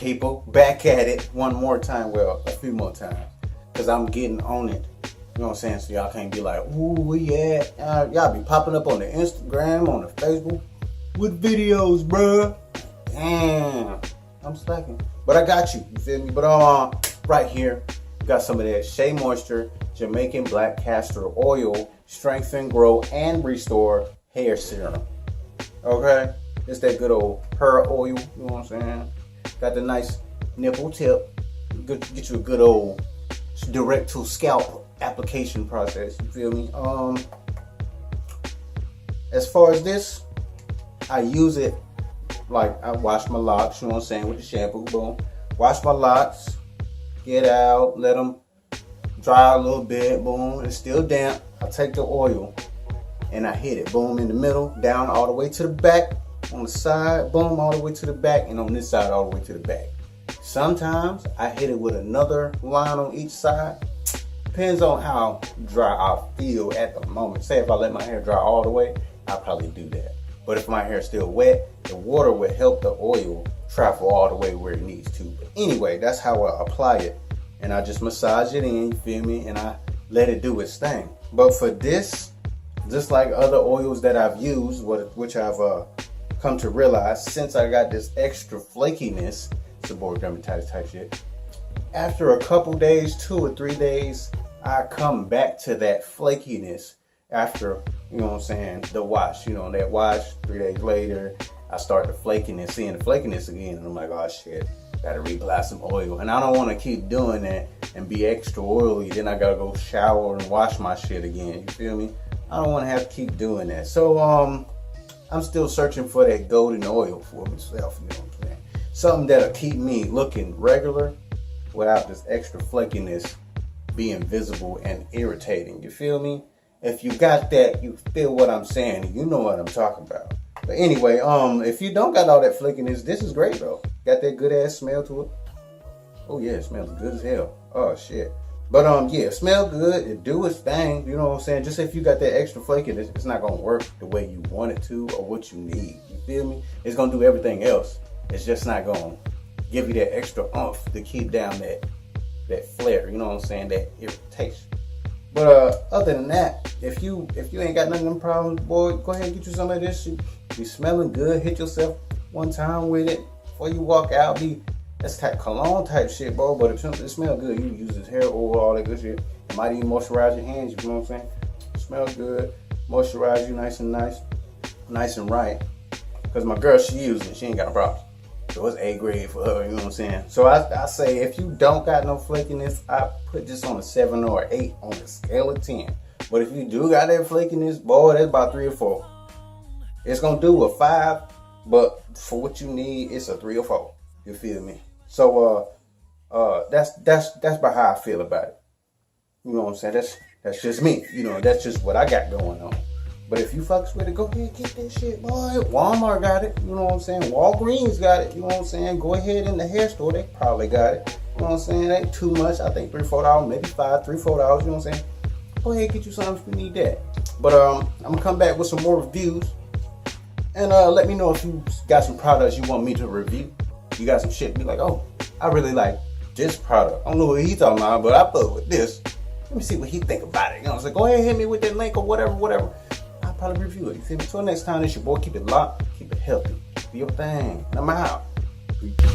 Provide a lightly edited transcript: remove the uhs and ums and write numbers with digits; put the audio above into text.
people, back at it one more time. Well, a few more times, because I'm getting on it. You know what I'm saying? So y'all can't be like, ooh, where you at? Y'all be popping up on the Instagram, on the Facebook. What videos, bruh? Damn, I'm slacking. But I got you feel me? But right here, got some of that Shea Moisture Jamaican Black Castor Oil Strengthen, Grow, and Restore Hair Serum. Okay? It's that good old hair oil, you know what I'm saying? Got the nice nipple tip. Get you a good old direct to scalp application process, you feel me? As far as this, I use it like I wash my locks, you know what I'm saying, with the shampoo, boom. Wash my locks, get out, let them dry a little bit, boom. It's still damp. I take the oil and I hit it, boom, in the middle, down all the way to the back, on the side, boom, all the way to the back, and on this side all the way to the back. Sometimes I hit it with another line on each side. Depends on how dry I feel at the moment. Say if I let my hair dry all the way, I'll probably do that. But if my hair is still wet, the water will help the oil travel all the way where it needs to. But anyway, that's how I apply it. And I just massage it in, you feel me? And I let it do its thing. But for this, just like other oils that I've used, which I've come to realize, since I got this extra flakiness, seborrheic dermatitis type shit, after a couple days, 2 or 3 days, I come back to that flakiness after, you know what I'm saying, the wash. You know, that wash, 3 days later, I start the flakiness, seeing the flakiness again, and I'm like, oh shit, gotta reapply some oil. And I don't want to keep doing that and be extra oily, then I gotta go shower and wash my shit again, you feel me? I don't want to have to keep doing that. So, I'm still searching for that golden oil for myself, you know what I'm saying? Something that'll keep me looking regular without this extra flakiness being visible and irritating, you feel me? If you got that, you feel what I'm saying, you know what I'm talking about. But anyway, if you don't got all that flakiness, this is great though. Got that good ass smell to it. Oh yeah, it smells good as hell. Oh shit. But yeah, smell good, it do its thing, you know what I'm saying? Just if you got that extra flakiness, it's not gonna work the way you want it to or what you need, you feel me? It's gonna do everything else. It's just not gonna give you that extra oomph to keep down that flare, you know what I'm saying, that irritation. But other than that, if you ain't got none of them problems, boy, go ahead and get you some of this shit. Be smelling good, hit yourself one time with it before you walk out. That's type cologne type shit, bro. But if it smells good, you use this hair oil, all that good shit. It might even moisturize your hands, you know what I'm saying? It smells good, moisturize you nice and right. Cause my girl, she uses it, she ain't got no problem. So it's A grade for her, you know what I'm saying? So I say if you don't got no flakiness, I put this on a 7 or 8 on a scale of 10. But if you do got that flakiness, boy, that's about 3 or 4. It's gonna do a 5, but for what you need, it's a 3 or 4. You feel me? So that's about how I feel about it. You know what I'm saying? That's just me. You know, that's just what I got going on. But if you fucks with it, go ahead and get that shit, boy. Walmart got it, you know what I'm saying? Walgreens got it, you know what I'm saying? Go ahead in the hair store, they probably got it. You know what I'm saying? It ain't too much. I think $3, $4, maybe $5, $3, $4, you know what I'm saying? Go ahead and get you something if you need that. But I'm gonna come back with some more reviews. And let me know if you got some products you want me to review. You got some shit, be like, oh, I really like this product. I don't know what he's talking about, but I fuck with this. Let me see what he think about it. You know what I'm saying? Go ahead and hit me with that link or whatever. I'll probably review it. You feel me? Till next time, it's your boy. Keep it locked, keep it healthy. Do your thing. And I'm out. Peace.